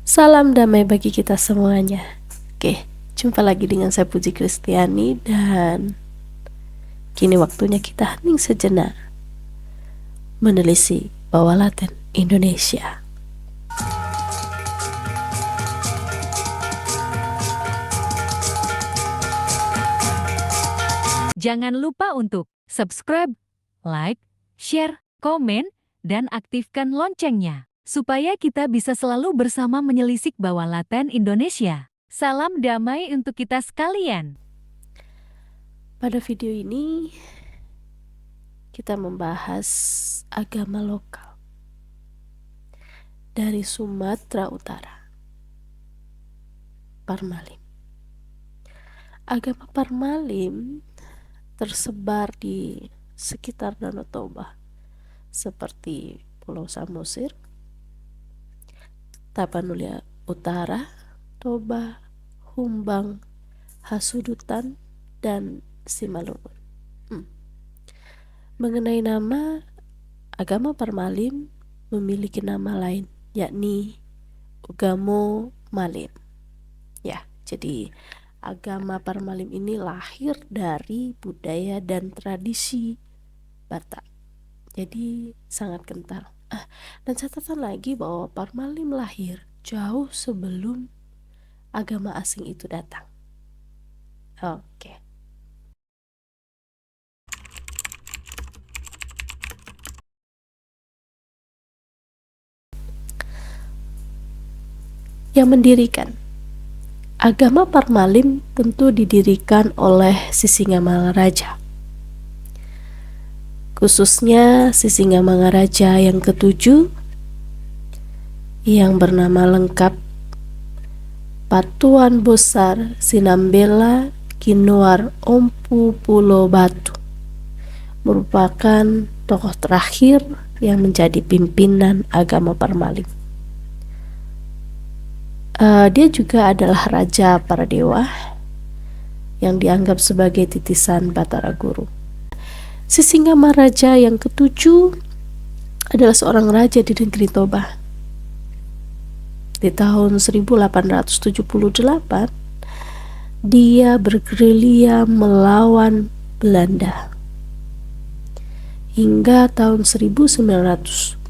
Salam damai bagi kita semuanya. Oke, jumpa lagi dengan saya Puji Kristiani dan kini waktunya kita hening sejenak menelisik bawah Laten Indonesia. Jangan lupa untuk subscribe, like, share, komen, dan aktifkan loncengnya, supaya kita bisa selalu bersama menyelisik bawah Laten Indonesia. Salam damai untuk kita sekalian. Pada video ini, kita membahas agama lokal dari Sumatera Utara, Parmalim. Agama Parmalim tersebar di sekitar Danau Toba seperti Pulau Samosir, Tapanuli Utara, Toba, Humbang, Hasudutan, dan Simalungun. Mengenai nama, agama Parmalim memiliki nama lain, yakni Ugamo Malim. Ya, jadi agama Parmalim ini lahir dari budaya dan tradisi Batak. Jadi sangat kental. Dan catatan lagi bahwa Parmalim lahir jauh sebelum agama asing itu datang. Oke. Yang mendirikan agama Parmalim tentu didirikan oleh Sisingamangaraja, khususnya Sisingamangaraja yang ke-7 yang bernama lengkap Patuan Bosar Sinambela Kinuar Ompu Pulo Batu, merupakan tokoh terakhir yang menjadi pimpinan agama Parmalim. Dia juga adalah raja para dewa yang dianggap sebagai titisan Batara Guru. Sisingamaraja yang ke-7 adalah seorang raja di negeri Toba. Di tahun 1878 dia bergerilya melawan Belanda hingga tahun 1907.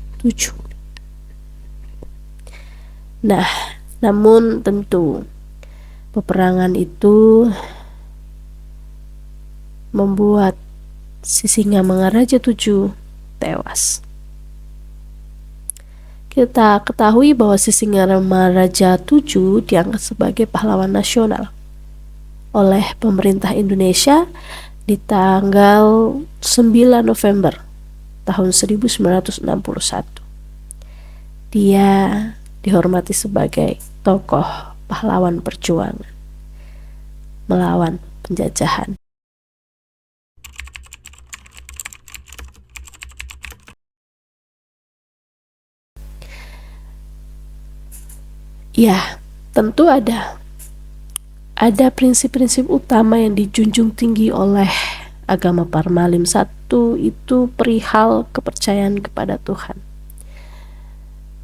Namun tentu peperangan itu membuat Sisingamangaraja 7 tewas. Kita ketahui bahwa Sisingamangaraja 7 dianggap sebagai pahlawan nasional oleh pemerintah Indonesia di tanggal 9 November tahun 1961. Dia dihormati sebagai tokoh pahlawan perjuangan melawan penjajahan. Ya, tentu ada prinsip-prinsip utama yang dijunjung tinggi oleh agama Parmalim. Satu itu perihal kepercayaan kepada Tuhan.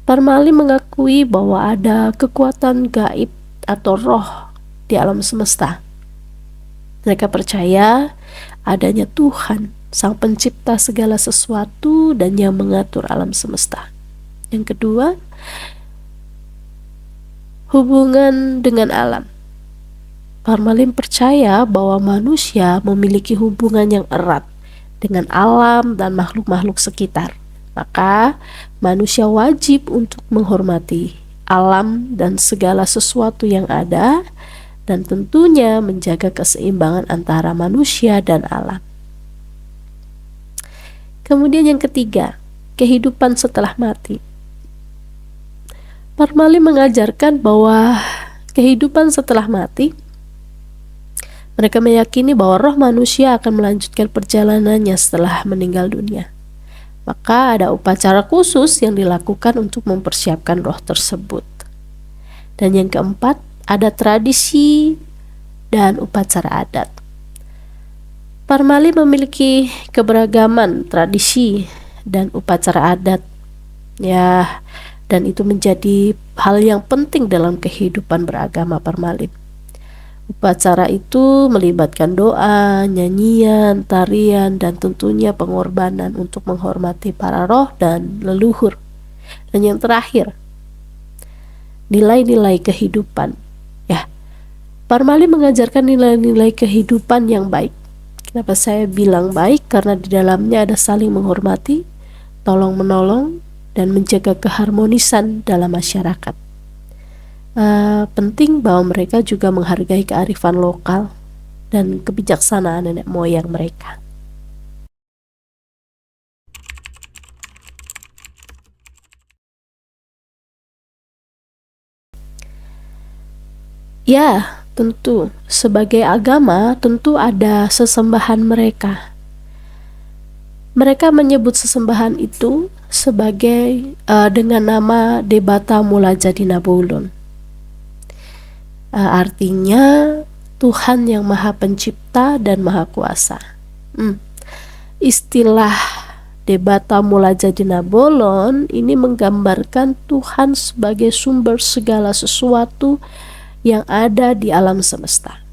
Parmalim mengakui bahwa ada kekuatan gaib atau roh di alam semesta. Mereka percaya adanya Tuhan, Sang Pencipta segala sesuatu dan yang mengatur alam semesta. Yang kedua, hubungan dengan alam. Parmalim percaya bahwa manusia memiliki hubungan yang erat dengan alam dan makhluk-makhluk sekitar. Maka manusia wajib untuk menghormati alam dan segala sesuatu yang ada, dan tentunya menjaga keseimbangan antara manusia dan alam. Kemudian yang ketiga, kehidupan setelah mati. Parmalim mengajarkan bahwa kehidupan setelah mati, mereka meyakini bahwa roh manusia akan melanjutkan perjalanannya setelah meninggal dunia. Maka ada upacara khusus yang dilakukan untuk mempersiapkan roh tersebut. Dan yang keempat, ada tradisi dan upacara adat. Parmalim memiliki keberagaman tradisi dan upacara adat. Ya, dan itu menjadi hal yang penting dalam kehidupan beragama Parmalim. Upacara itu melibatkan doa, nyanyian, tarian, dan tentunya pengorbanan untuk menghormati para roh dan leluhur. Dan yang terakhir, nilai-nilai kehidupan. Ya, Parmalim mengajarkan nilai-nilai kehidupan yang baik. Kenapa saya bilang baik? Karena di dalamnya ada saling menghormati, tolong menolong, dan menjaga keharmonisan dalam masyarakat. Penting bahwa mereka juga menghargai kearifan lokal dan kebijaksanaan nenek moyang mereka. Ya, tentu sebagai agama tentu ada sesembahan mereka. Mereka menyebut sesembahan itu sebagai dengan nama Debata Mula Jadi Nabulon. Artinya Tuhan yang Maha Pencipta dan Maha Kuasa. Istilah Debata Mula Jadi Nabolon ini menggambarkan Tuhan sebagai sumber segala sesuatu yang ada di alam semesta.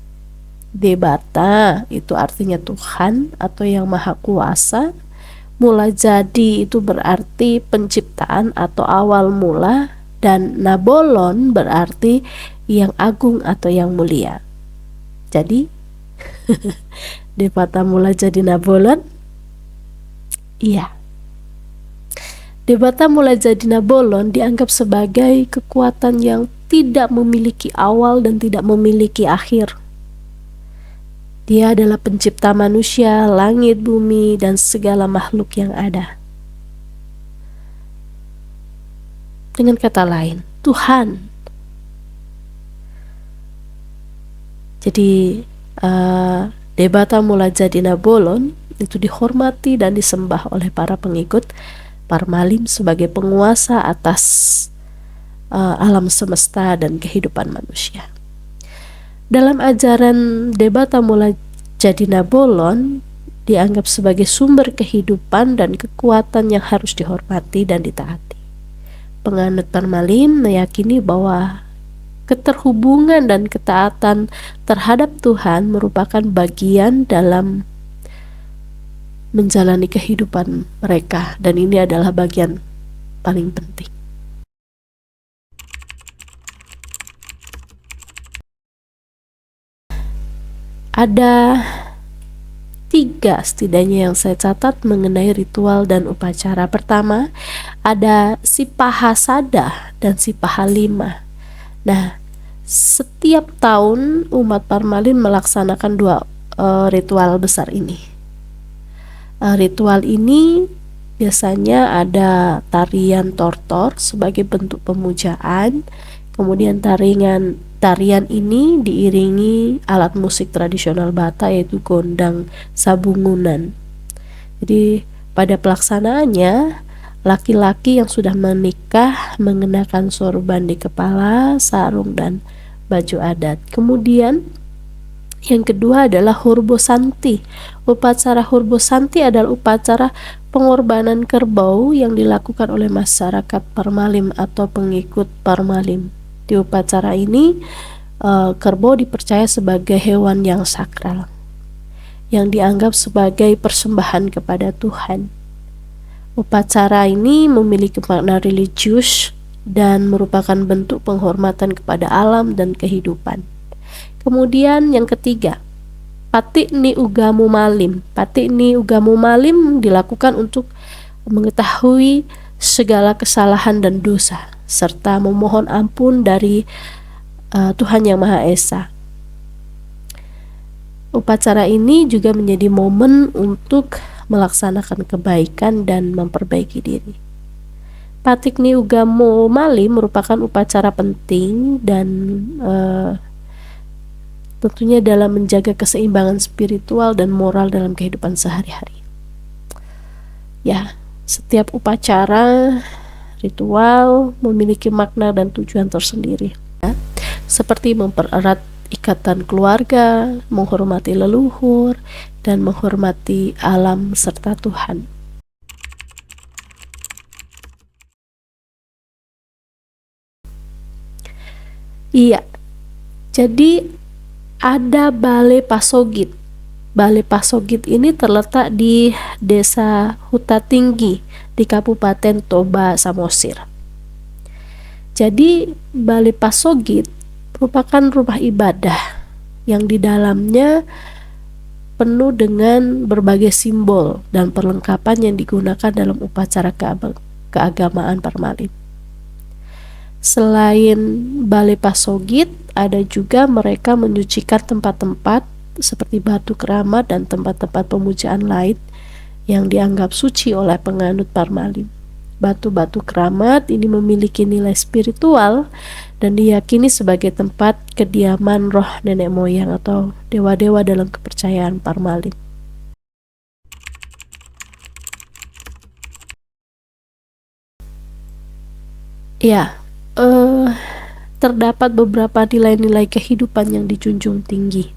Debata itu artinya Tuhan atau yang Maha Kuasa. Mula jadi itu berarti penciptaan atau awal mula, dan Nabolon berarti yang agung atau yang mulia. Jadi Debata Mula Jadi Nabolon, iya, Debata Mula Jadi Nabolon dianggap sebagai kekuatan yang tidak memiliki awal dan tidak memiliki akhir. Dia adalah pencipta manusia, langit, bumi, dan segala makhluk yang ada. Dengan kata lain, Tuhan. Jadi Debata Mula Jadi Nabolon itu dihormati dan disembah oleh para pengikut Parmalim sebagai penguasa atas alam semesta dan kehidupan manusia. Dalam ajaran Debata Mula Jadi Nabolon dianggap sebagai sumber kehidupan dan kekuatan yang harus dihormati dan ditaati. Penganut Parmalim meyakini bahwa keterhubungan dan ketaatan terhadap Tuhan merupakan bagian dalam menjalani kehidupan mereka, dan ini adalah bagian paling penting. Ada 3 setidaknya yang saya catat mengenai ritual dan upacara. Pertama, ada Sipahasada dan Sipahalima. Nah, setiap tahun umat Parmalim melaksanakan 2 ritual besar ini. Ritual ini biasanya ada tarian tortor sebagai bentuk pemujaan, kemudian tarian ini diiringi alat musik tradisional Batak yaitu gondang sabungunan. Jadi pada pelaksanaannya, laki-laki yang sudah menikah mengenakan sorban di kepala, sarung, dan baju adat. Kemudian yang kedua adalah Hurbosanti. Upacara Hurbosanti adalah upacara pengorbanan kerbau yang dilakukan oleh masyarakat Parmalim atau pengikut Parmalim. Di upacara ini, kerbau dipercaya sebagai hewan yang sakral, yang dianggap sebagai persembahan kepada Tuhan. Upacara ini memiliki makna religius dan merupakan bentuk penghormatan kepada alam dan kehidupan. Kemudian yang ketiga, Patikni Ugamu Malim. Patikni Ugamu Malim dilakukan untuk mengetahui segala kesalahan dan dosa, serta memohon ampun dari Tuhan Yang Maha Esa. Upacara ini juga menjadi momen untuk melaksanakan kebaikan dan memperbaiki diri. Patikni Ugamu Malim merupakan upacara penting dan tentunya dalam menjaga keseimbangan spiritual dan moral dalam kehidupan sehari-hari. Ya, setiap upacara ritual memiliki makna dan tujuan tersendiri, ya, seperti mempererat ikatan keluarga, menghormati leluhur, dan menghormati alam serta Tuhan. Iya, jadi ada Balai Pasogit. Balai Pasogit ini terletak di Desa Huta Tinggi di Kabupaten Toba, Samosir. Jadi Balai Pasogit merupakan rumah ibadah yang di dalamnya penuh dengan berbagai simbol dan perlengkapan yang digunakan dalam upacara keagamaan Parmalin. Selain Balai Pasogit, ada juga mereka menyucikan tempat-tempat seperti batu keramat dan tempat-tempat pemujaan lain yang dianggap suci oleh penganut Parmalin. Batu-batu keramat ini memiliki nilai spiritual dan diyakini sebagai tempat kediaman roh nenek moyang atau dewa-dewa dalam kepercayaan Parmalin. Ya, terdapat beberapa nilai-nilai kehidupan yang dijunjung tinggi.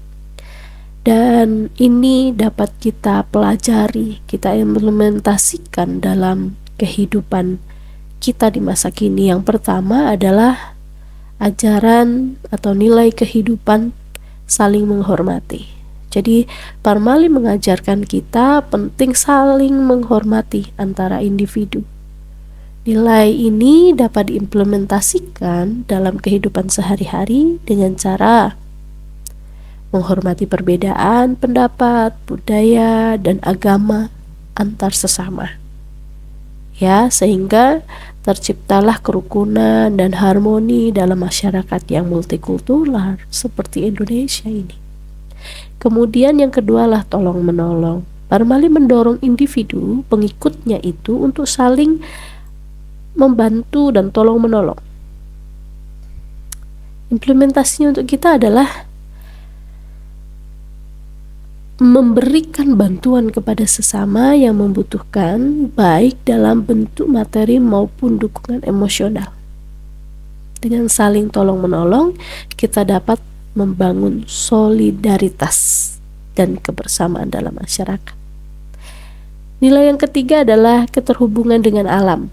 Dan ini dapat kita pelajari, kita implementasikan dalam kehidupan kita di masa kini. Yang pertama adalah ajaran atau nilai kehidupan saling menghormati. Jadi Parmalin mengajarkan kita penting saling menghormati antara individu. Nilai ini dapat diimplementasikan dalam kehidupan sehari-hari dengan cara menghormati perbedaan pendapat, budaya, dan agama antar sesama. Ya, sehingga terciptalah kerukunan dan harmoni dalam masyarakat yang multikultural seperti Indonesia ini. Kemudian yang kedua lah tolong menolong. Parmalin mendorong individu pengikutnya itu untuk saling membantu dan tolong menolong. Implementasinya untuk kita adalah memberikan bantuan kepada sesama yang membutuhkan, baik dalam bentuk materi maupun dukungan emosional. Dengan saling tolong menolong, kita dapat membangun solidaritas dan kebersamaan dalam masyarakat. Nilai yang ketiga adalah keterhubungan dengan alam.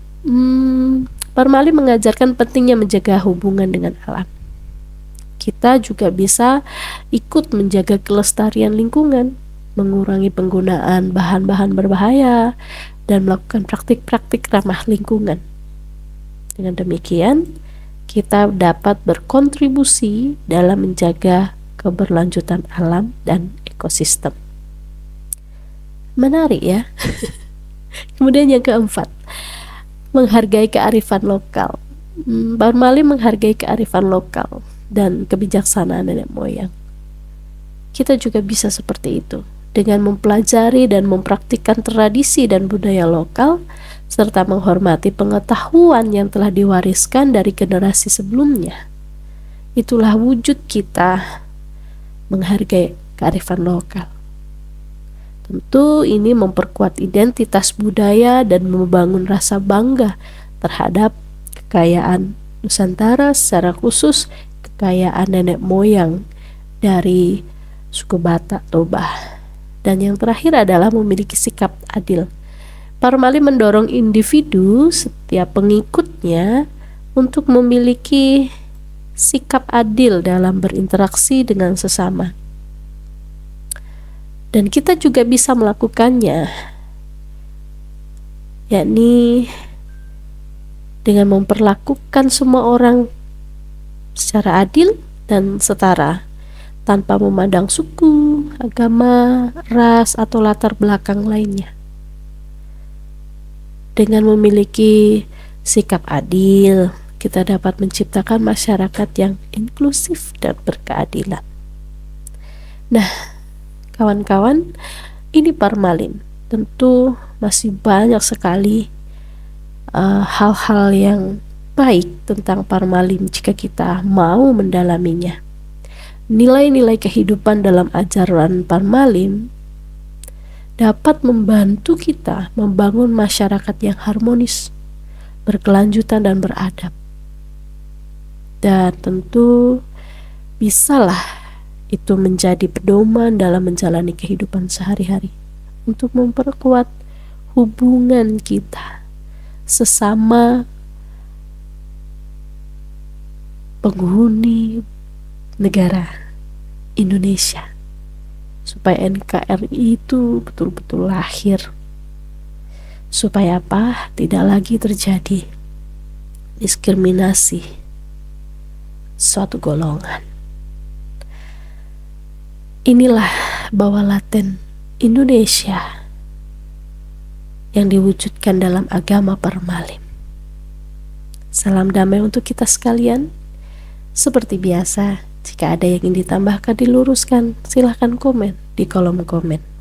Parmalin mengajarkan pentingnya menjaga hubungan dengan alam. Kita juga bisa ikut menjaga kelestarian lingkungan, mengurangi penggunaan bahan-bahan berbahaya, dan melakukan praktik-praktik ramah lingkungan. Dengan demikian, kita dapat berkontribusi dalam menjaga keberlanjutan alam dan ekosistem. Menarik ya. Kemudian yang keempat, menghargai kearifan lokal. Parmalin menghargai kearifan lokal dan kebijaksanaan nenek moyang. Kita juga bisa seperti itu dengan mempelajari dan mempraktikkan tradisi dan budaya lokal serta menghormati pengetahuan yang telah diwariskan dari generasi sebelumnya. Itulah wujud kita menghargai kearifan lokal. Tentu ini memperkuat identitas budaya dan membangun rasa bangga terhadap kekayaan Nusantara, secara khusus kekayaan nenek moyang dari suku Batak Toba. Dan yang terakhir adalah memiliki sikap adil. Parmalin mendorong individu setiap pengikutnya untuk memiliki sikap adil dalam berinteraksi dengan sesama. Dan kita juga bisa melakukannya, yakni dengan memperlakukan semua orang secara adil dan setara, tanpa memandang suku, agama, ras, atau latar belakang lainnya. Dengan memiliki sikap adil, kita dapat menciptakan masyarakat yang inklusif dan berkeadilan. Nah, kawan-kawan, ini Parmalin. Tentu masih banyak sekali hal-hal yang baik tentang Parmalin jika kita mau mendalaminya. Nilai-nilai kehidupan dalam ajaran Parmalin dapat membantu kita membangun masyarakat yang harmonis, berkelanjutan dan beradab. Dan tentu bisalah itu menjadi pedoman dalam menjalani kehidupan sehari-hari untuk memperkuat hubungan kita sesama penghuni negara Indonesia, supaya NKRI itu betul-betul lahir. Supaya apa? Tidak lagi terjadi diskriminasi suatu golongan. Inilah bawah laten Indonesia yang diwujudkan dalam agama Parmalim. Salam damai untuk kita sekalian. Seperti biasa, jika ada yang ingin ditambahkan, diluruskan, silahkan komen di kolom komen.